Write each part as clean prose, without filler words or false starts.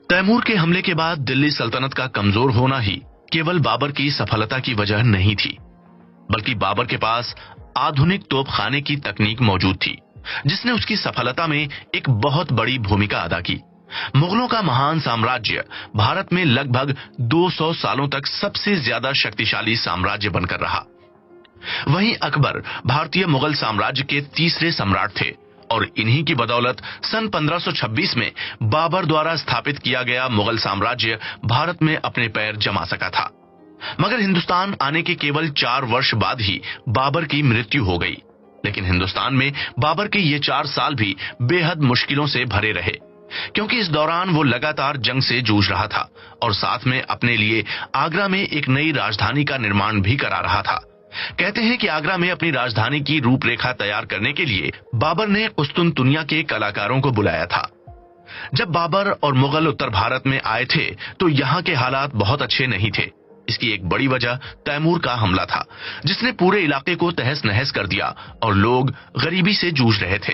तैमूर के हमले के बाद दिल्ली सल्तनत का कमजोर होना ही केवल बाबर की सफलता की वजह नहीं थी, बल्कि बाबर के पास आधुनिक तोपखाने की तकनीक मौजूद थी, जिसने उसकी सफलता में एक बहुत बड़ी भूमिका अदा की। मुगलों का महान साम्राज्य भारत में लगभग 200 सालों तक सबसे ज्यादा शक्तिशाली साम्राज्य बनकर रहा। वहीं अकबर भारतीय मुगल साम्राज्य के तीसरे सम्राट थे और इन्हीं की बदौलत सन 1526 में बाबर द्वारा स्थापित किया गया मुगल साम्राज्य भारत में अपने पैर जमा सका था। मगर हिंदुस्तान आने के केवल 4 वर्ष बाद ही बाबर की मृत्यु हो गई। लेकिन हिंदुस्तान में बाबर के ये 4 साल भी बेहद मुश्किलों से भरे रहे, क्योंकि इस दौरान वो लगातार जंग से जूझ रहा था और साथ में अपने लिए आगरा में एक नई राजधानी का निर्माण भी करा रहा था। कहते हैं कि आगरा में अपनी राजधानी की रूपरेखा तैयार करने के लिए बाबर ने कुस्तुनतुनिया के कलाकारों को बुलाया था। जब बाबर और मुगल उत्तर भारत में आए थे तो यहाँ के हालात बहुत अच्छे नहीं थे। इसकी एक बड़ी वजह तैमूर का हमला था, जिसने पूरे इलाके को तहस नहस कर दिया और लोग गरीबी से जूझ रहे थे।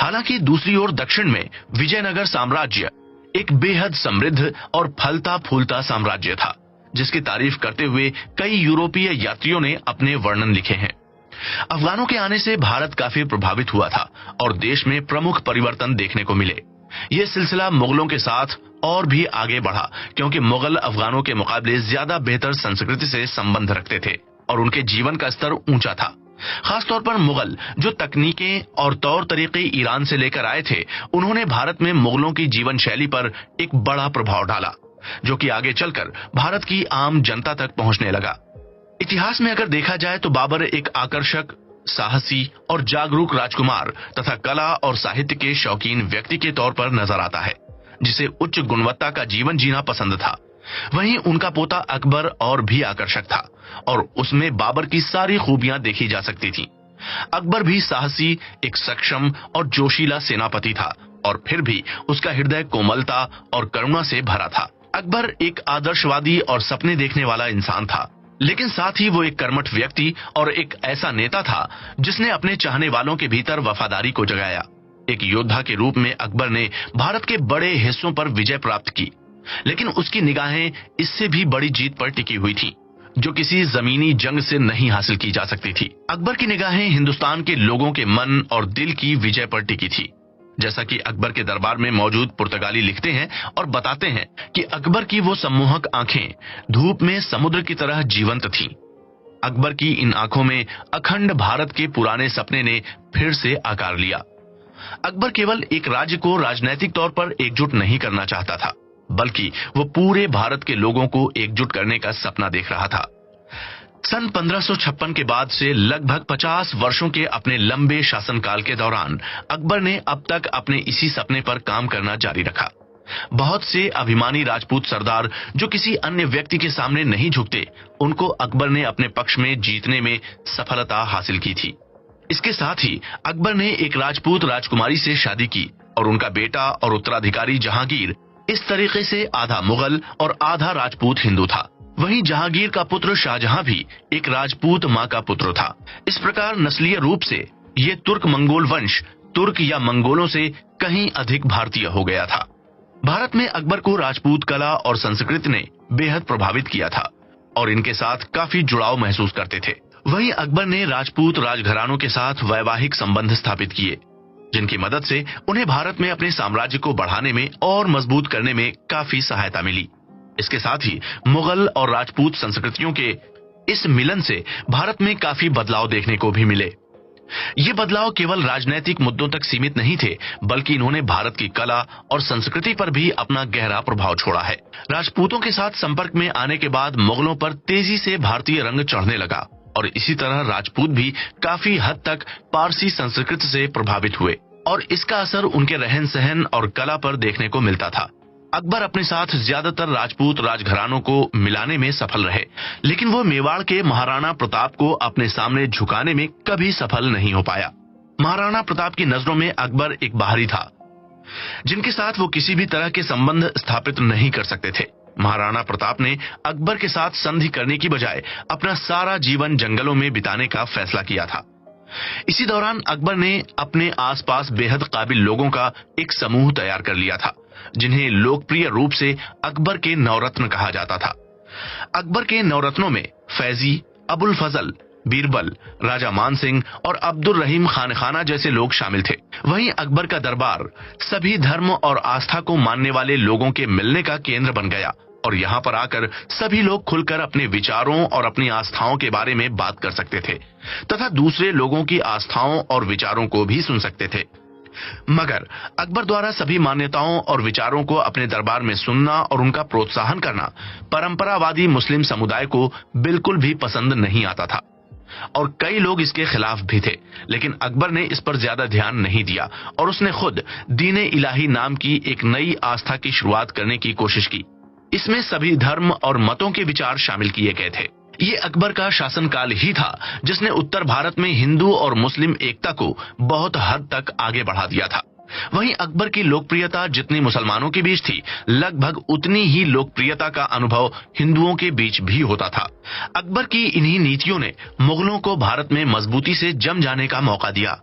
हालांकि दूसरी ओर दक्षिण में विजयनगर साम्राज्य एक बेहद समृद्ध और फलता फूलता साम्राज्य था, जिसकी तारीफ करते हुए कई यूरोपीय यात्रियों ने अपने वर्णन लिखे हैं। अफगानों के आने से भारत काफी प्रभावित हुआ था और देश में प्रमुख परिवर्तन देखने को मिले। यह सिलसिला मुगलों के साथ और भी आगे बढ़ा, क्योंकि मुगल अफगानों के मुकाबले ज्यादा बेहतर संस्कृति से संबंध रखते थे और उनके जीवन का स्तर ऊंचा था। खासतौर पर मुगल जो तकनीकें और तौर तरीके ईरान से लेकर आए थे, उन्होंने भारत में मुगलों की जीवन शैली पर एक बड़ा प्रभाव डाला, जो कि आगे चलकर भारत की आम जनता तक पहुंचने लगा। इतिहास में अगर देखा जाए तो बाबर एक आकर्षक, साहसी और जागरूक राजकुमार तथा कला और साहित्य के शौकीन व्यक्ति के तौर पर नजर आता है, जिसे उच्च गुणवत्ता का जीवन जीना पसंद था। वहीं उनका पोता अकबर और भी आकर्षक था और उसमें बाबर की सारी खूबियां देखी जा सकती थीं। अकबर भी साहसी, एक सक्षम और जोशीला सेनापति था और फिर भी उसका हृदय कोमलता और करुणा से भरा था। अकबर एक आदर्शवादी और सपने देखने वाला इंसान था, लेकिन साथ ही वो एक कर्मठ व्यक्ति और एक ऐसा नेता था जिसने अपने चाहने वालों के भीतर वफादारी को जगाया। एक योद्धा के रूप में अकबर ने भारत के बड़े हिस्सों पर विजय प्राप्त की, लेकिन उसकी निगाहें इससे भी बड़ी जीत पर टिकी हुई थी, जो किसी जमीनी जंग से नहीं हासिल की जा सकती थी। अकबर की निगाहें हिंदुस्तान के लोगों के मन और दिल की विजय पर टिकी थी। जैसा कि अकबर के दरबार में मौजूद पुर्तगाली लिखते हैं और बताते हैं कि अकबर की वो सम्मोहक आंखें धूप में समुद्र की तरह जीवंत थीं। अकबर की इन आंखों में अखंड भारत के पुराने सपने ने फिर से आकार लिया। अकबर केवल एक राज्य को राजनैतिक तौर पर एकजुट नहीं करना चाहता था, बल्कि वो पूरे भारत के लोगों को एकजुट करने का सपना देख रहा था। सन 1556 के बाद से लगभग 50 वर्षों के अपने लंबे शासनकाल के दौरान अकबर ने अब तक अपने इसी सपने पर काम करना जारी रखा। बहुत से अभिमानी राजपूत सरदार जो किसी अन्य व्यक्ति के सामने नहीं झुकते, उनको अकबर ने अपने पक्ष में जीतने में सफलता हासिल की थी। इसके साथ ही अकबर ने एक राजपूत राजकुमारी से शादी की और उनका बेटा और उत्तराधिकारी जहांगीर इस तरीके से आधा मुगल और आधा राजपूत हिंदू था। वहीं जहांगीर का पुत्र शाहजहां भी एक राजपूत मां का पुत्र था। इस प्रकार नस्लीय रूप से ये तुर्क मंगोल वंश तुर्क या मंगोलों से कहीं अधिक भारतीय हो गया था। भारत में अकबर को राजपूत कला और संस्कृति ने बेहद प्रभावित किया था और इनके साथ काफी जुड़ाव महसूस करते थे। वहीं अकबर ने राजपूत राजघरानों के साथ वैवाहिक संबंध स्थापित किए, जिनकी मदद से उन्हें भारत में अपने साम्राज्य को बढ़ाने में और मजबूत करने में काफी सहायता मिली। इसके साथ ही मुगल और राजपूत संस्कृतियों के इस मिलन से भारत में काफी बदलाव देखने को भी मिले। ये बदलाव केवल राजनीतिक मुद्दों तक सीमित नहीं थे, बल्कि इन्होंने भारत की कला और संस्कृति पर भी अपना गहरा प्रभाव छोड़ा है। राजपूतों के साथ संपर्क में आने के बाद मुगलों पर तेजी से भारतीय रंग चढ़ने लगा और इसी तरह राजपूत भी काफी हद तक पारसी संस्कृति से प्रभावित हुए और इसका असर उनके रहन सहन और कला पर देखने को मिलता था। अकबर अपने साथ ज्यादातर राजपूत राजघरानों को मिलाने में सफल रहे, लेकिन वो मेवाड़ के महाराणा प्रताप को अपने सामने झुकाने में कभी सफल नहीं हो पाया। महाराणा प्रताप की नजरों में अकबर एक बाहरी था, जिनके साथ वो किसी भी तरह के संबंध स्थापित नहीं कर सकते थे। महाराणा प्रताप ने अकबर के साथ संधि करने की बजाय अपना सारा जीवन जंगलों में बिताने का फैसला किया था। इसी दौरान अकबर ने अपने आसपास बेहद काबिल लोगों का एक समूह तैयार कर लिया था, जिन्हें लोकप्रिय रूप से अकबर के नवरत्न कहा जाता था। अकबर के नवरत्नों में फैजी, अबुल फजल, बीरबल, राजा मान सिंह और अब्दुल रहीम खान जैसे लोग शामिल थे। वहीं अकबर का दरबार सभी धर्म और आस्था को मानने वाले लोगों के मिलने का केंद्र बन गया और यहाँ पर आकर सभी लोग खुलकर अपने विचारों और अपनी आस्थाओं के बारे में बात कर सकते थे तथा दूसरे लोगों की आस्थाओं और विचारों को भी सुन सकते थे। मगर अकबर द्वारा सभी मान्यताओं और विचारों को अपने दरबार में सुनना और उनका प्रोत्साहन करना परंपरावादी मुस्लिम समुदाय को बिल्कुल भी पसंद नहीं आता था और कई लोग इसके खिलाफ भी थे। लेकिन अकबर ने इस पर ज्यादा ध्यान नहीं दिया और उसने खुद दीन इलाही नाम की एक नई आस्था की शुरुआत करने की कोशिश की। इसमें सभी धर्म और मतों के विचार शामिल किए गए थे। ये अकबर का शासनकाल ही था जिसने उत्तर भारत में हिंदू और मुस्लिम एकता को बहुत हद तक आगे बढ़ा दिया था। वहीं अकबर की लोकप्रियता जितनी मुसलमानों के बीच थी, लगभग उतनी ही लोकप्रियता का अनुभव हिंदुओं के बीच भी होता था। अकबर की इन्हीं नीतियों ने मुगलों को भारत में मजबूती से जम जाने का मौका दिया।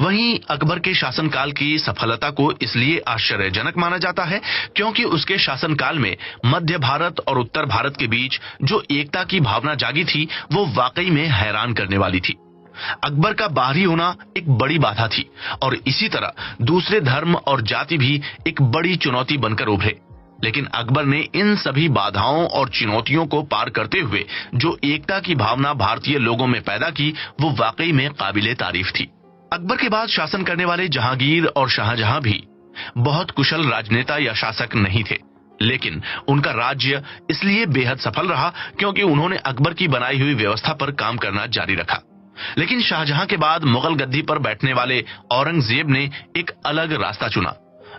वहीं अकबर के शासनकाल की सफलता को इसलिए आश्चर्यजनक माना जाता है क्योंकि उसके शासनकाल में मध्य भारत और उत्तर भारत के बीच जो एकता की भावना जागी थी वो वाकई में हैरान करने वाली थी। अकबर का बाहरी होना एक बड़ी बाधा थी और इसी तरह दूसरे धर्म और जाति भी एक बड़ी चुनौती बनकर उभरे। लेकिन अकबर ने इन सभी बाधाओं और चुनौतियों को पार करते हुए जो एकता की भावना भारतीय लोगों में पैदा की वो वाकई में काबिले तारीफ थी। अकबर के बाद शासन करने वाले जहांगीर और शाहजहां भी बहुत कुशल राजनेता या शासक नहीं थे, लेकिन उनका राज्य इसलिए बेहद सफल रहा क्योंकि उन्होंने अकबर की बनाई हुई व्यवस्था पर काम करना जारी रखा। लेकिन शाहजहां के बाद मुगल गद्दी पर बैठने वाले औरंगजेब ने एक अलग रास्ता चुना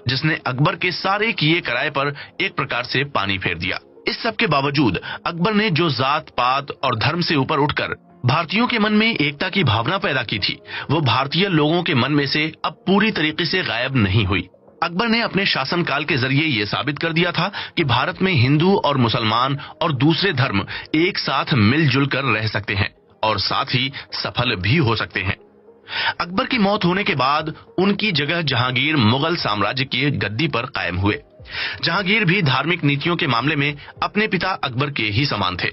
जिसने अकबर के सारे किए कराए पर एक प्रकार से पानी फेर दिया। इस सब के बावजूद अकबर ने जो जात पात और धर्म से ऊपर उठकर भारतीयों के मन में एकता की भावना पैदा की थी वो भारतीय लोगों के मन में से अब पूरी तरीके से गायब नहीं हुई। अकबर ने अपने शासनकाल के जरिए ये साबित कर दिया था कि भारत में हिंदू और मुसलमान और दूसरे धर्म एक साथ मिलजुल कर रह सकते हैं और साथ ही सफल भी हो सकते हैं। अकबर की मौत होने के बाद उनकी जगह जहांगीर मुगल साम्राज्य की गद्दी पर कायम हुए। जहांगीर भी धार्मिक नीतियों के मामले में अपने पिता अकबर के ही समान थे।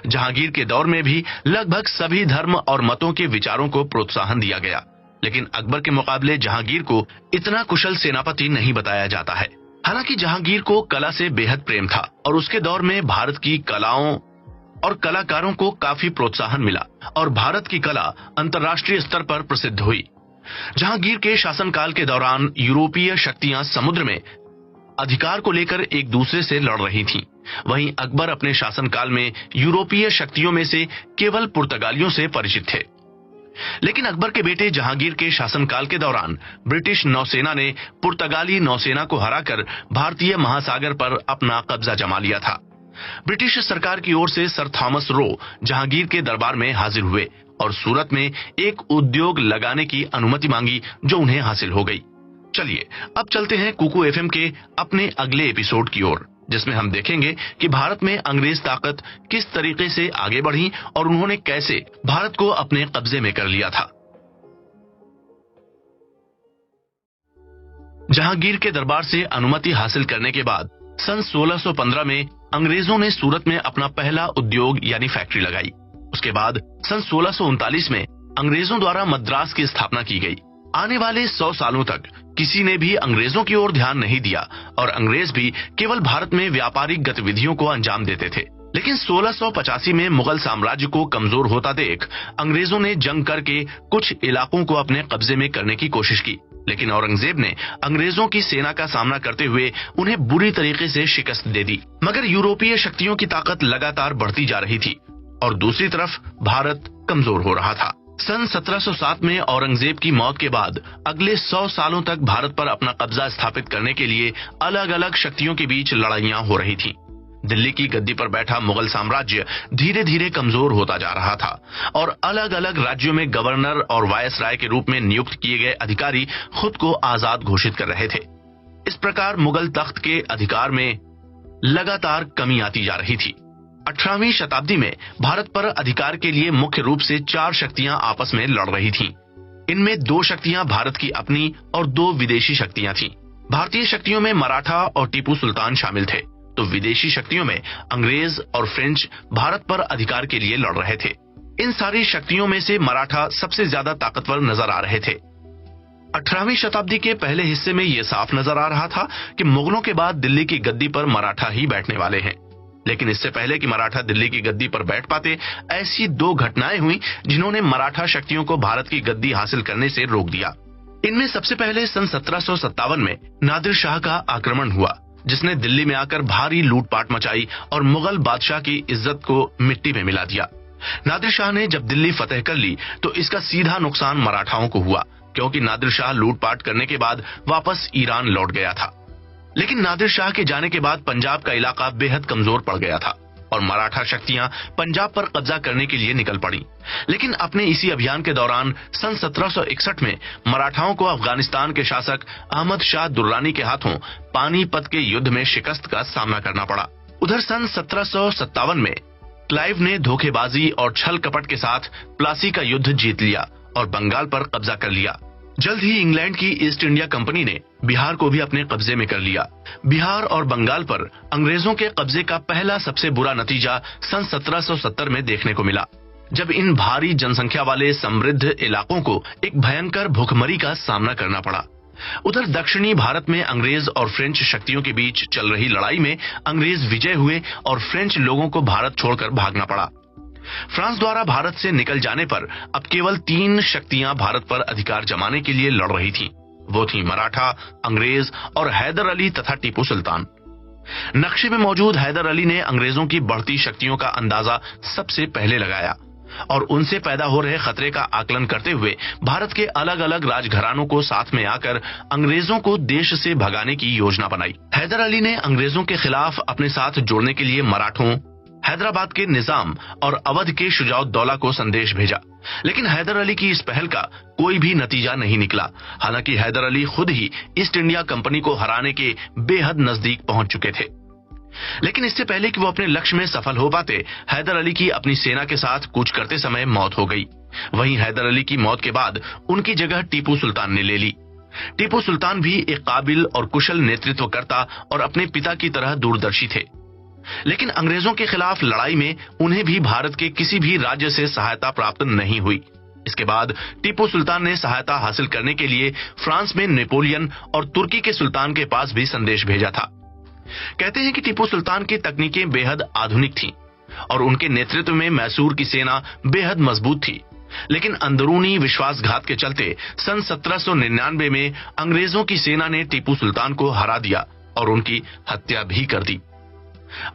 जहांगीर के दौर में भी लगभग सभी धर्म और मतों के विचारों को प्रोत्साहन दिया गया, लेकिन अकबर के मुकाबले जहांगीर को इतना कुशल सेनापति नहीं बताया जाता है। हालांकि जहांगीर को कला से बेहद प्रेम था और उसके दौर में भारत की कलाओं और कलाकारों को काफी प्रोत्साहन मिला और भारत की कला अंतर्राष्ट्रीय स्तर पर प्रसिद्ध हुई। जहांगीर के शासनकाल के दौरान यूरोपीय शक्तियां समुद्र में अधिकार को लेकर एक दूसरे से लड़ रही थीं। वहीं अकबर अपने शासनकाल में यूरोपीय शक्तियों में से केवल पुर्तगालियों से परिचित थे। लेकिन अकबर के बेटे जहांगीर के शासनकाल के दौरान ब्रिटिश नौसेना ने पुर्तगाली नौसेना को हराकर भारतीय महासागर पर अपना कब्जा जमा लिया था। ब्रिटिश सरकार की ओर से सर थॉमस रो जहांगीर के दरबार में हाजिर हुए और सूरत में एक उद्योग लगाने की अनुमति मांगी जो उन्हें हासिल हो गई। चलिए अब चलते हैं कुकू एफएम के अपने अगले एपिसोड की ओर, जिसमें हम देखेंगे कि भारत में अंग्रेज ताकत किस तरीके से आगे बढ़ी और उन्होंने कैसे भारत को अपने कब्जे में कर लिया था। जहांगीर के दरबार से अनुमति हासिल करने के बाद सन 1615 में अंग्रेजों ने सूरत में अपना पहला उद्योग यानी फैक्ट्री लगाई। उसके बाद सन 1639 में अंग्रेजों द्वारा मद्रास की स्थापना की गई। आने वाले 100 सालों तक किसी ने भी अंग्रेजों की ओर ध्यान नहीं दिया और अंग्रेज भी केवल भारत में व्यापारिक गतिविधियों को अंजाम देते थे। लेकिन 1685 में मुगल साम्राज्य को कमजोर होता देख अंग्रेजों ने जंग करके कुछ इलाकों को अपने कब्जे में करने की कोशिश की, लेकिन औरंगजेब ने अंग्रेजों की सेना का सामना करते हुए उन्हें बुरी तरीके से शिकस्त दे दी। मगर यूरोपीय शक्तियों की ताकत लगातार बढ़ती जा रही थी और दूसरी तरफ भारत कमजोर हो रहा था। सन 1707 में औरंगजेब की मौत के बाद अगले 100 सालों तक भारत पर अपना कब्जा स्थापित करने के लिए अलग अलग शक्तियों के बीच लड़ाइयां हो रही थीं। दिल्ली की गद्दी पर बैठा मुगल साम्राज्य धीरे धीरे कमजोर होता जा रहा था और अलग अलग राज्यों में गवर्नर और वायसराय के रूप में नियुक्त किए गए अधिकारी खुद को आजाद घोषित कर रहे थे। इस प्रकार मुगल तख्त के अधिकार में लगातार कमी आती जा रही थी। 18वीं शताब्दी में भारत पर अधिकार के लिए मुख्य रूप से 4 शक्तियां आपस में लड़ रही थीं। इनमें 2 शक्तियां भारत की अपनी और 2 विदेशी शक्तियां थीं। भारतीय शक्तियों में मराठा और टीपू सुल्तान शामिल थे, तो विदेशी शक्तियों में अंग्रेज और फ्रेंच भारत पर अधिकार के लिए लड़ रहे थे। इन सारी शक्तियों में से मराठा सबसे ज्यादा ताकतवर नजर आ रहे थे। 18वीं शताब्दी के पहले हिस्से में यह साफ नजर आ रहा था कि मुगलों के बाद दिल्ली की गद्दी पर मराठा ही बैठने वाले हैं। लेकिन इससे पहले कि मराठा दिल्ली की गद्दी पर बैठ पाते, ऐसी दो घटनाएं हुई जिन्होंने मराठा शक्तियों को भारत की गद्दी हासिल करने से रोक दिया। इनमें सबसे पहले सन 1757 में नादिर शाह का आक्रमण हुआ, जिसने दिल्ली में आकर भारी लूटपाट मचाई और मुगल बादशाह की इज्जत को मिट्टी में मिला दिया। नादिर शाह ने जब दिल्ली फतेह कर ली तो इसका सीधा नुकसान मराठाओं को हुआ, क्योंकि नादिर शाह लूटपाट करने के बाद वापस ईरान लौट गया था। लेकिन नादिर शाह के जाने के बाद पंजाब का इलाका बेहद कमजोर पड़ गया था और मराठा शक्तियां पंजाब पर कब्जा करने के लिए निकल पड़ी। लेकिन अपने इसी अभियान के दौरान सन 1761 में मराठाओं को अफगानिस्तान के शासक अहमद शाह दुर्रानी के हाथों पानीपत के युद्ध में शिकस्त का सामना करना पड़ा। उधर सन 1757 में क्लाइव ने धोखेबाजी और छल कपट के साथ प्लासी का युद्ध जीत लिया और बंगाल पर कब्जा कर लिया। जल्द ही इंग्लैंड की ईस्ट इंडिया कंपनी ने बिहार को भी अपने कब्जे में कर लिया। बिहार और बंगाल पर अंग्रेजों के कब्जे का पहला सबसे बुरा नतीजा सन 1770 में देखने को मिला, जब इन भारी जनसंख्या वाले समृद्ध इलाकों को एक भयंकर भूखमरी का सामना करना पड़ा। उधर दक्षिणी भारत में अंग्रेज और फ्रेंच शक्तियों के बीच चल रही लड़ाई में अंग्रेज विजय हुए और फ्रेंच लोगों को भारत छोड़कर भागना पड़ा। फ्रांस द्वारा भारत से निकल जाने पर अब केवल 3 शक्तियां भारत पर अधिकार जमाने के लिए लड़ रही थीं। वो थी मराठा, अंग्रेज और हैदर अली तथा टीपू सुल्तान। नक्शे में मौजूद हैदर अली ने अंग्रेजों की बढ़ती शक्तियों का अंदाजा सबसे पहले लगाया और उनसे पैदा हो रहे खतरे का आकलन करते हुए भारत के अलग अलग राजघरानों को साथ में आकर अंग्रेजों को देश से भगाने की योजना बनाई। हैदर अली ने अंग्रेजों के खिलाफ अपने साथ जोड़ने के लिए मराठों, हैदराबाद के निजाम और अवध के शुजाउद्दौला को संदेश भेजा। लेकिन हैदर अली की इस पहल का कोई भी नतीजा नहीं निकला। हालांकि हैदर अली खुद ही ईस्ट इंडिया कंपनी को हराने के बेहद नजदीक पहुंच चुके थे। लेकिन इससे पहले कि वो अपने लक्ष्य में सफल हो पाते, हैदर अली की अपनी सेना के साथ कूच करते समय मौत हो गई। वहीं हैदर अली की मौत के बाद उनकी जगह टीपू सुल्तान ने ले ली। टीपू सुल्तान भी एक काबिल और कुशल नेतृत्वकर्ता और अपने पिता की तरह दूरदर्शी थे। लेकिन अंग्रेजों के खिलाफ लड़ाई में उन्हें भी भारत के किसी भी राज्य से सहायता प्राप्त नहीं हुई। इसके बाद टीपू सुल्तान ने सहायता हासिल करने के लिए फ्रांस में नेपोलियन और तुर्की के सुल्तान के पास भी संदेश भेजा था। कहते हैं कि टीपू सुल्तान की तकनीकें बेहद आधुनिक थीं और उनके नेतृत्व में मैसूर की सेना बेहद मजबूत थी। लेकिन अंदरूनी विश्वासघात के चलते सन 1799 में अंग्रेजों की सेना ने टीपू सुल्तान को हरा दिया और उनकी हत्या भी कर दी।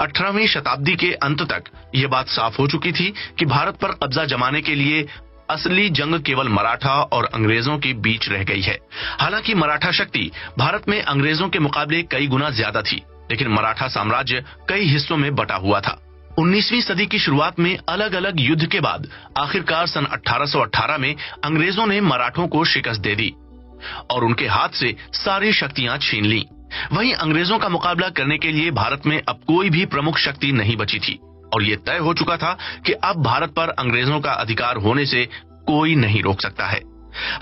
18वीं शताब्दी के अंत तक यह बात साफ हो चुकी थी कि भारत पर कब्जा जमाने के लिए असली जंग केवल मराठा और अंग्रेजों के बीच रह गई है। हालांकि मराठा शक्ति भारत में अंग्रेजों के मुकाबले कई गुना ज्यादा थी, लेकिन मराठा साम्राज्य कई हिस्सों में बटा हुआ था। 19वीं सदी की शुरुआत में अलग अलग युद्ध के बाद आखिरकार सन 1818 में अंग्रेजों ने मराठों को शिकस्त दे दी और उनके हाथ से सारी शक्तियां छीन ली। वहीं अंग्रेजों का मुकाबला करने के लिए भारत में अब कोई भी प्रमुख शक्ति नहीं बची थी और ये तय हो चुका था कि अब भारत पर अंग्रेजों का अधिकार होने से कोई नहीं रोक सकता है।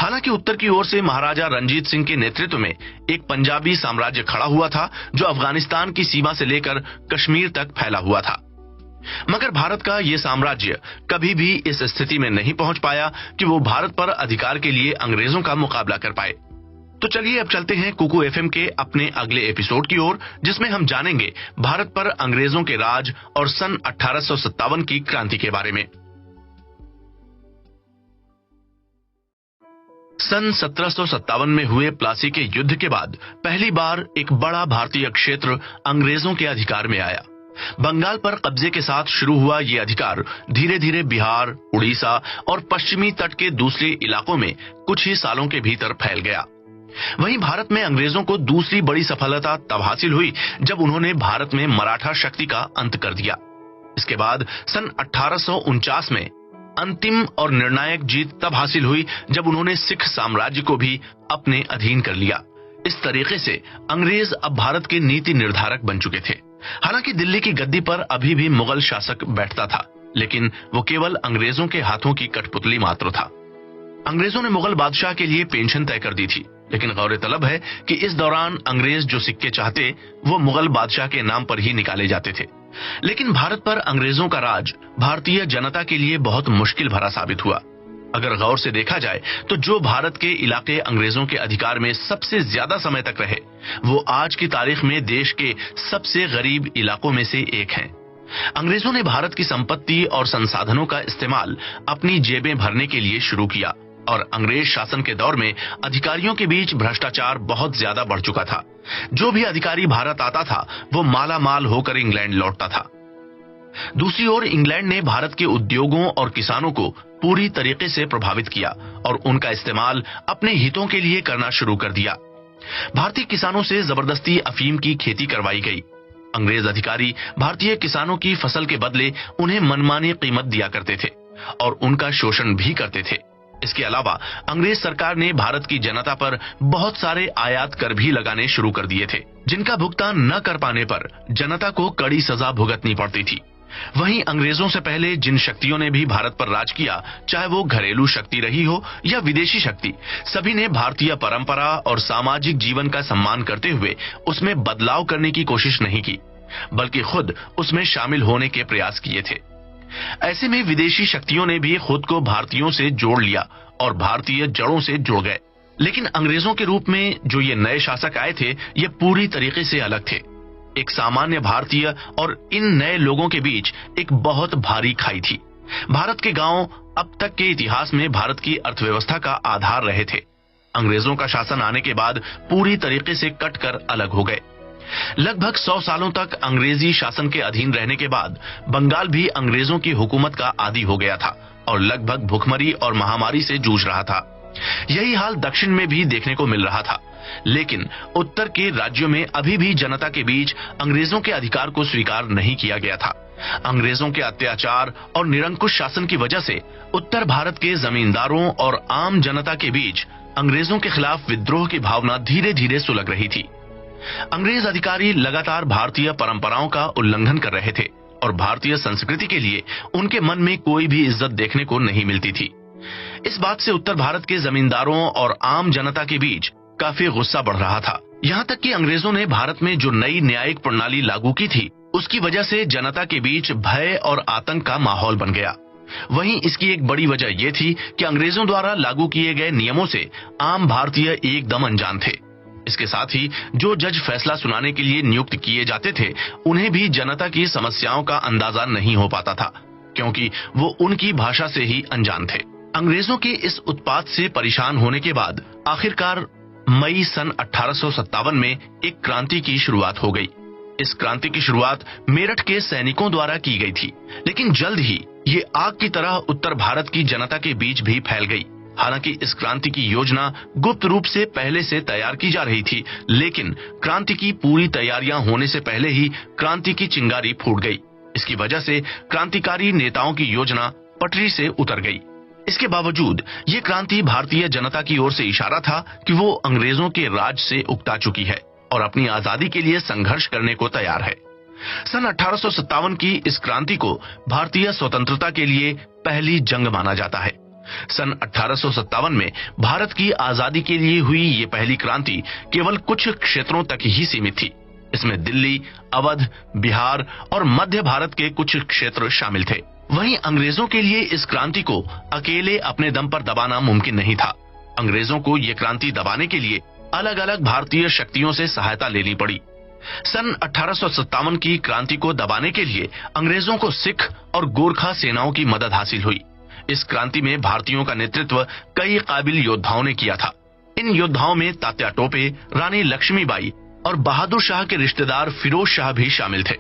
हालांकि उत्तर की ओर से महाराजा रणजीत सिंह के नेतृत्व में एक पंजाबी साम्राज्य खड़ा हुआ था, जो अफगानिस्तान की सीमा से लेकर कश्मीर तक फैला हुआ था। मगर भारत का ये साम्राज्य कभी भी इस स्थिति में नहीं पहुंच पाया कि वो भारत पर अधिकार के लिए अंग्रेजों का मुकाबला कर पाए। तो चलिए अब चलते हैं कुकू एफएम के अपने अगले एपिसोड की ओर, जिसमें हम जानेंगे भारत पर अंग्रेजों के राज और सन 1857 की क्रांति के बारे में। सन 1757 में हुए प्लासी के युद्ध के बाद पहली बार एक बड़ा भारतीय क्षेत्र अंग्रेजों के अधिकार में आया। बंगाल पर कब्जे के साथ शुरू हुआ ये अधिकार धीरे धीरे बिहार, उड़ीसा और पश्चिमी तट के दूसरे इलाकों में कुछ ही सालों के भीतर फैल गया। वहीं भारत में अंग्रेजों को दूसरी बड़ी सफलता तब हासिल हुई जब उन्होंने भारत में मराठा शक्ति का अंत कर दिया। इसके बाद सन 1849 में अंतिम और निर्णायक जीत तब हासिल हुई जब उन्होंने सिख साम्राज्य को भी अपने अधीन कर लिया। इस तरीके से अंग्रेज अब भारत के नीति निर्धारक बन चुके थे। हालांकि दिल्ली की गद्दी पर अभी भी मुगल शासक बैठता था, लेकिन वो केवल अंग्रेजों के हाथों की कठपुतली मात्र था। अंग्रेजों ने मुगल बादशाह के लिए पेंशन तय कर दी थी लेकिन गौर तलब है कि इस दौरान अंग्रेज जो सिक्के चाहते वो मुगल बादशाह के नाम पर ही निकाले जाते थे। लेकिन भारत पर अंग्रेजों का राज भारतीय जनता के लिए बहुत मुश्किल भरा साबित हुआ। अगर गौर से देखा जाए तो जो भारत के इलाके अंग्रेजों के अधिकार में सबसे ज्यादा समय तक रहे, वो आज की तारीख में देश के सबसे गरीब इलाकों में से एक हैं। अंग्रेजों ने भारत की संपत्ति और संसाधनों का इस्तेमाल अपनी जेबें भरने के लिए शुरू किया और अंग्रेज शासन के दौर में अधिकारियों के बीच भ्रष्टाचार बहुत ज्यादा बढ़ चुका था। जो भी अधिकारी भारत आता था वो माला माल होकर इंग्लैंड लौटता था। दूसरी ओर इंग्लैंड ने भारत के उद्योगों और किसानों को पूरी तरीके से प्रभावित किया और उनका इस्तेमाल अपने हितों के लिए करना शुरू कर दिया। भारतीय किसानों से जबरदस्ती अफीम की खेती करवाई गई। अंग्रेज अधिकारी भारतीय किसानों की फसल के बदले उन्हें मनमानी कीमत दिया करते थे और उनका शोषण भी करते थे। इसके अलावा अंग्रेज सरकार ने भारत की जनता पर बहुत सारे आयात कर भी लगाने शुरू कर दिए थे, जिनका भुगतान न कर पाने पर जनता को कड़ी सजा भुगतनी पड़ती थी। वहीं अंग्रेजों से पहले जिन शक्तियों ने भी भारत पर राज किया, चाहे वो घरेलू शक्ति रही हो या विदेशी शक्ति, सभी ने भारतीय परंपरा और सामाजिक जीवन का सम्मान करते हुए उसमें बदलाव करने की कोशिश नहीं की, बल्कि खुद उसमें शामिल होने के प्रयास किए थे। ऐसे में विदेशी शक्तियों ने भी खुद को भारतीयों से जोड़ लिया और भारतीय जड़ों से जुड़ गए। लेकिन अंग्रेजों के रूप में जो ये नए शासक आए थे, ये पूरी तरीके से अलग थे। एक सामान्य भारतीय और इन नए लोगों के बीच एक बहुत भारी खाई थी। भारत के गांव अब तक के इतिहास में भारत की अर्थव्यवस्था का आधार रहे थे। अंग्रेजों का शासन आने के बाद पूरी तरीके से कटकर अलग हो गए। लगभग 100 सालों तक अंग्रेजी शासन के अधीन रहने के बाद बंगाल भी अंग्रेजों की हुकूमत का आदी हो गया था और लगभग भुखमरी और महामारी से जूझ रहा था। यही हाल दक्षिण में भी देखने को मिल रहा था। लेकिन उत्तर के राज्यों में अभी भी जनता के बीच अंग्रेजों के अधिकार को स्वीकार नहीं किया गया था। अंग्रेजों के अत्याचार और निरंकुश शासन की वजह से उत्तर भारत के जमींदारों और आम जनता के बीच अंग्रेजों के खिलाफ विद्रोह की भावना धीरे धीरे सुलग रही थी। अंग्रेज अधिकारी लगातार भारतीय परंपराओं का उल्लंघन कर रहे थे और भारतीय संस्कृति के लिए उनके मन में कोई भी इज्जत देखने को नहीं मिलती थी। इस बात से उत्तर भारत के जमींदारों और आम जनता के बीच काफी गुस्सा बढ़ रहा था। यहाँ तक कि अंग्रेजों ने भारत में जो नई न्यायिक प्रणाली लागू की थी, उसकी वजह से जनता के बीच भय और आतंक का माहौल बन गया। वहीं इसकी एक बड़ी वजह यह थी कि अंग्रेजों द्वारा लागू किए गए नियमों से आम भारतीय एकदम अनजान थे। इसके साथ ही जो जज फैसला सुनाने के लिए नियुक्त किए जाते थे, उन्हें भी जनता की समस्याओं का अंदाजा नहीं हो पाता था, क्योंकि वो उनकी भाषा से ही अनजान थे। अंग्रेजों के इस उत्पात से परेशान होने के बाद आखिरकार मई सन 1857 में एक क्रांति की शुरुआत हो गई। इस क्रांति की शुरुआत मेरठ के सैनिकों द्वारा की गई थी, लेकिन जल्द ही ये आग की तरह उत्तर भारत की जनता के बीच भी फैल गई। हालांकि इस क्रांति की योजना गुप्त रूप से पहले से तैयार की जा रही थी, लेकिन क्रांति की पूरी तैयारियां होने से पहले ही क्रांति की चिंगारी फूट गई। इसकी वजह से क्रांतिकारी नेताओं की योजना पटरी से उतर गई। इसके बावजूद ये क्रांति भारतीय जनता की ओर से इशारा था कि वो अंग्रेजों के राज से उकता चुकी है और अपनी आजादी के लिए संघर्ष करने को तैयार है। सन 1857 की इस क्रांति को भारतीय स्वतंत्रता के लिए पहली जंग माना जाता है। सन 1857 में भारत की आजादी के लिए हुई ये पहली क्रांति केवल कुछ क्षेत्रों तक ही सीमित थी। इसमें दिल्ली, अवध, बिहार और मध्य भारत के कुछ क्षेत्र शामिल थे। वहीं अंग्रेजों के लिए इस क्रांति को अकेले अपने दम पर दबाना मुमकिन नहीं था। अंग्रेजों को ये क्रांति दबाने के लिए अलग अलग भारतीय शक्तियों से सहायता लेनी पड़ी। सन 1857 की क्रांति को दबाने के लिए अंग्रेजों को सिख और गोरखा सेनाओं की मदद हासिल हुई। इस क्रांति में भारतीयों का नेतृत्व कई काबिल योद्धाओं ने किया था। इन योद्धाओं में तात्या टोपे, रानी लक्ष्मीबाई और बहादुर शाह के रिश्तेदार फिरोज शाह भी शामिल थे।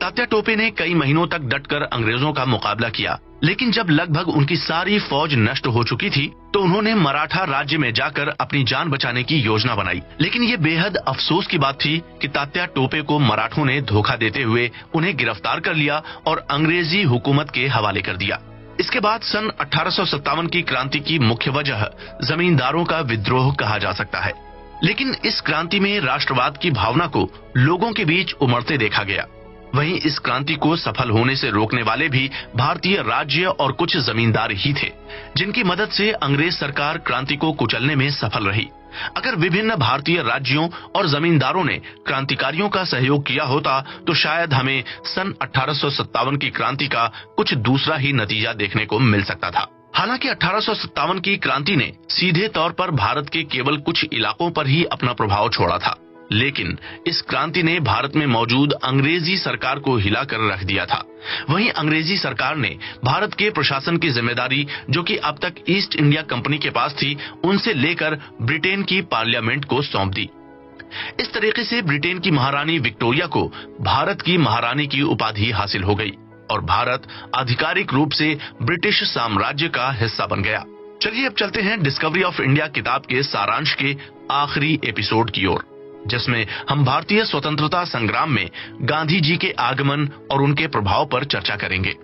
तात्या टोपे ने कई महीनों तक डटकर अंग्रेजों का मुकाबला किया, लेकिन जब लगभग उनकी सारी फौज नष्ट हो चुकी थी तो उन्होंने मराठा राज्य में जाकर अपनी जान बचाने की योजना बनाई। लेकिन ये बेहद अफसोस की बात थी कि तात्या टोपे को मराठों ने धोखा देते हुए उन्हें गिरफ्तार कर लिया और अंग्रेजी हुकूमत के हवाले कर दिया। इसके बाद सन 1857 की क्रांति की मुख्य वजह जमींदारों का विद्रोह कहा जा सकता है। लेकिन इस क्रांति में राष्ट्रवाद की भावना को लोगों के बीच उमड़ते देखा गया। वहीं इस क्रांति को सफल होने से रोकने वाले भी भारतीय राज्य और कुछ जमींदार ही थे, जिनकी मदद से अंग्रेज सरकार क्रांति को कुचलने में सफल रही। अगर विभिन्न भारतीय राज्यों और जमींदारों ने क्रांतिकारियों का सहयोग किया होता तो शायद हमें सन 1857 की क्रांति का कुछ दूसरा ही नतीजा देखने को मिल सकता था। हालांकि 1857 की क्रांति ने सीधे तौर पर भारत के केवल कुछ इलाकों पर ही अपना प्रभाव छोड़ा था, लेकिन इस क्रांति ने भारत में मौजूद अंग्रेजी सरकार को हिलाकर रख दिया था। वहीं अंग्रेजी सरकार ने भारत के प्रशासन की जिम्मेदारी, जो कि अब तक ईस्ट इंडिया कंपनी के पास थी, उनसे लेकर ब्रिटेन की पार्लियामेंट को सौंप दी। इस तरीके से ब्रिटेन की महारानी विक्टोरिया को भारत की महारानी की उपाधि हासिल हो गई और भारत आधिकारिक रूप से ब्रिटिश साम्राज्य का हिस्सा बन गया। चलिए अब चलते हैं डिस्कवरी ऑफ इंडिया किताब के सारांश के आखिरी एपिसोड की ओर, जिसमें हम भारतीय स्वतंत्रता संग्राम में गांधी जी के आगमन और उनके प्रभाव पर चर्चा करेंगे।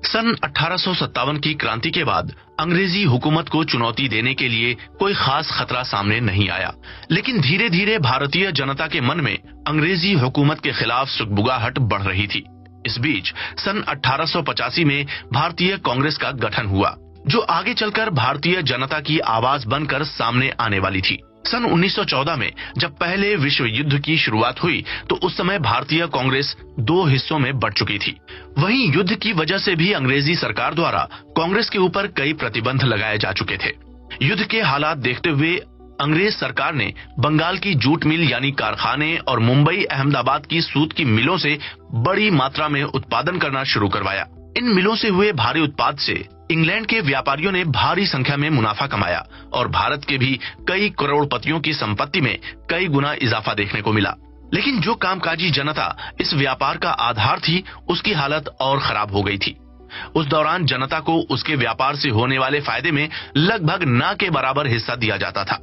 सन 1857 की क्रांति के बाद अंग्रेजी हुकूमत को चुनौती देने के लिए कोई खास खतरा सामने नहीं आया, लेकिन धीरे धीरे भारतीय जनता के मन में अंग्रेजी हुकूमत के खिलाफ सुगबुगाहट बढ़ रही थी। इस बीच सन 1885 में भारतीय कांग्रेस का गठन हुआ, जो आगे चलकर भारतीय जनता की आवाज बनकर सामने आने वाली थी। सन 1914 में जब पहले विश्व युद्ध की शुरुआत हुई तो उस समय भारतीय कांग्रेस दो हिस्सों में बंट चुकी थी। वहीं युद्ध की वजह से भी अंग्रेजी सरकार द्वारा कांग्रेस के ऊपर कई प्रतिबंध लगाए जा चुके थे। युद्ध के हालात देखते हुए अंग्रेज सरकार ने बंगाल की जूट मिल यानी कारखाने और मुंबई अहमदाबाद की सूत की मिलों से बड़ी मात्रा में उत्पादन करना शुरू करवाया। इन मिलों से हुए भारी उत्पाद से इंग्लैंड के व्यापारियों ने भारी संख्या में मुनाफा कमाया और भारत के भी कई करोड़पतियों की संपत्ति में कई गुना इजाफा देखने को मिला। लेकिन जो कामकाजी जनता इस व्यापार का आधार थी, उसकी हालत और खराब हो गई थी। उस दौरान जनता को उसके व्यापार से होने वाले फायदे में लगभग ना के बराबर हिस्सा दिया जाता था,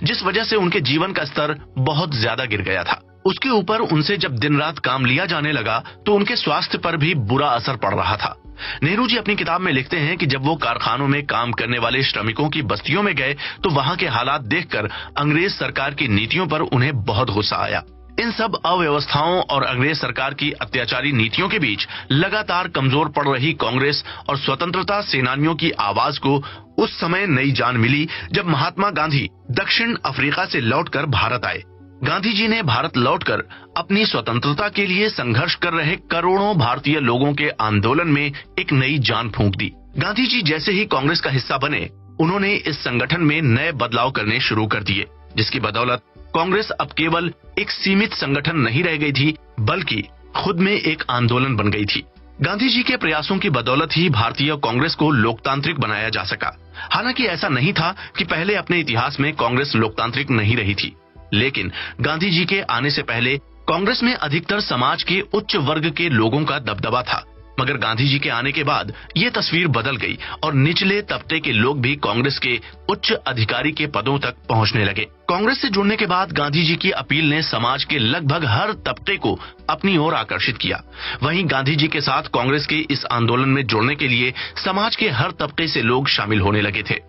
जिस वजह से उनके जीवन का स्तर बहुत ज्यादा गिर गया था। उसके ऊपर उनसे जब दिन रात काम लिया जाने लगा तो उनके स्वास्थ्य पर भी बुरा असर पड़ रहा था। नेहरू जी अपनी किताब में लिखते हैं कि जब वो कारखानों में काम करने वाले श्रमिकों की बस्तियों में गए तो वहां के हालात देखकर अंग्रेज सरकार की नीतियों पर उन्हें बहुत गुस्सा आया। इन सब अव्यवस्थाओं और अंग्रेज सरकार की अत्याचारी नीतियों के बीच लगातार कमजोर पड़ रही कांग्रेस और स्वतंत्रता सेनानियों की आवाज को उस समय नई जान मिली जब महात्मा गांधी दक्षिण अफ्रीका से लौटकर भारत आए। गांधी जी ने भारत लौटकर अपनी स्वतंत्रता के लिए संघर्ष कर रहे करोड़ों भारतीय लोगों के आंदोलन में एक नई जान फूंक दी। गांधी जी जैसे ही कांग्रेस का हिस्सा बने, उन्होंने इस संगठन में नए बदलाव करने शुरू कर दिए, जिसकी बदौलत कांग्रेस अब केवल एक सीमित संगठन नहीं रह गई थी, बल्कि खुद में एक आंदोलन बन गई थी। गांधी जी के प्रयासों की बदौलत ही भारतीय कांग्रेस को लोकतांत्रिक बनाया जा सका। हालांकि ऐसा नहीं था कि पहले अपने इतिहास में कांग्रेस लोकतांत्रिक नहीं रही थी, लेकिन गांधी जी के आने से पहले कांग्रेस में अधिकतर समाज के उच्च वर्ग के लोगों का दबदबा था। मगर गांधी जी के आने के बाद ये तस्वीर बदल गई और निचले तबके के लोग भी कांग्रेस के उच्च अधिकारी के पदों तक पहुंचने लगे। कांग्रेस से जुड़ने के बाद गांधी जी की अपील ने समाज के लगभग हर तबके को अपनी ओर आकर्षित किया। वहीं गांधी जी के साथ कांग्रेस के इस आंदोलन में जुड़ने के लिए समाज के हर तबके से लोग शामिल होने लगे थे।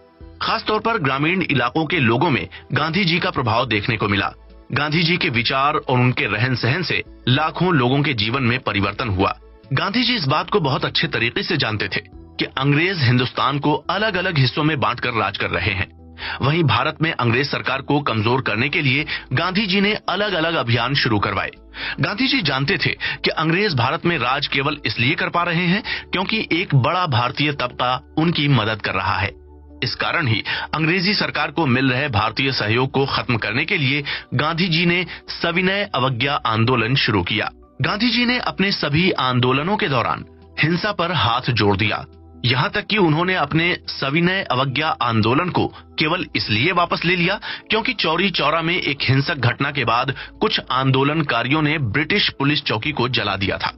खासतौर पर ग्रामीण इलाकों के लोगों में गांधी जी का प्रभाव देखने को मिला। गांधी जी के विचार और उनके रहन सहन से लाखों लोगों के जीवन में परिवर्तन हुआ। गांधी जी इस बात को बहुत अच्छे तरीके से जानते थे कि अंग्रेज हिंदुस्तान को अलग अलग हिस्सों में बांटकर राज कर रहे हैं। वहीं भारत में अंग्रेज सरकार को कमजोर करने के लिए गांधी जी ने अलग अलग अभियान शुरू करवाए। गांधी जी जानते थे कि अंग्रेज भारत में राज केवल इसलिए कर पा रहे हैं क्योंकि एक बड़ा भारतीय तबका उनकी मदद कर रहा है। इस कारण ही अंग्रेजी सरकार को मिल रहे भारतीय सहयोग को खत्म करने के लिए गांधी जी ने सविनय अवज्ञा आंदोलन शुरू किया। गांधी जी ने अपने सभी आंदोलनों के दौरान हिंसा पर हाथ जोड़ दिया। यहाँ तक कि उन्होंने अपने सविनय अवज्ञा आंदोलन को केवल इसलिए वापस ले लिया क्योंकि चौरी चौरा में एक हिंसक घटना के बाद कुछ आंदोलनकारियों ने ब्रिटिश पुलिस चौकी को जला दिया था।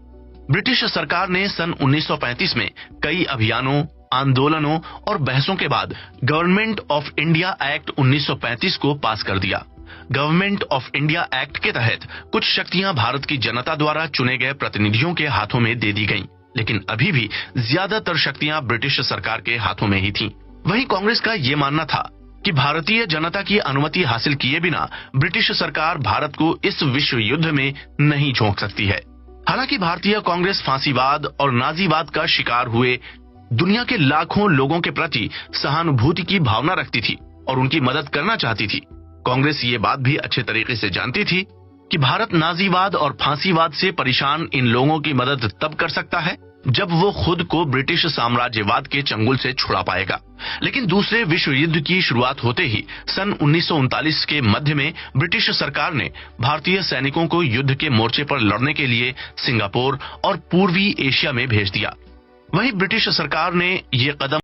ब्रिटिश सरकार ने सन 1935 में कई अभियानों, आंदोलनों और बहसों के बाद गवर्नमेंट ऑफ इंडिया एक्ट 1935 को पास कर दिया। गवर्नमेंट ऑफ इंडिया एक्ट के तहत कुछ शक्तियां भारत की जनता द्वारा चुने गए प्रतिनिधियों के हाथों में दे दी गईं, लेकिन अभी भी ज्यादातर शक्तियां ब्रिटिश सरकार के हाथों में ही थीं। वहीं कांग्रेस का ये मानना था कि भारतीय जनता की अनुमति हासिल किए बिना ब्रिटिश सरकार भारत को इस विश्व युद्ध में नहीं झोंक सकती है। हालांकि भारतीय कांग्रेस फांसीवाद और नाजीवाद का शिकार हुए दुनिया के लाखों लोगों के प्रति सहानुभूति की भावना रखती थी और उनकी मदद करना चाहती थी। कांग्रेस ये बात भी अच्छे तरीके से जानती थी कि भारत नाजीवाद और फांसीवाद से परेशान इन लोगों की मदद तब कर सकता है जब वो खुद को ब्रिटिश साम्राज्यवाद के चंगुल से छुड़ा पाएगा। लेकिन दूसरे विश्व युद्ध की शुरुआत होते ही सन 1939 के मध्य में ब्रिटिश सरकार ने भारतीय सैनिकों को युद्ध के मोर्चे पर लड़ने के लिए सिंगापुर और पूर्वी एशिया में भेज दिया। वहीं ब्रिटिश सरकार ने ये कदम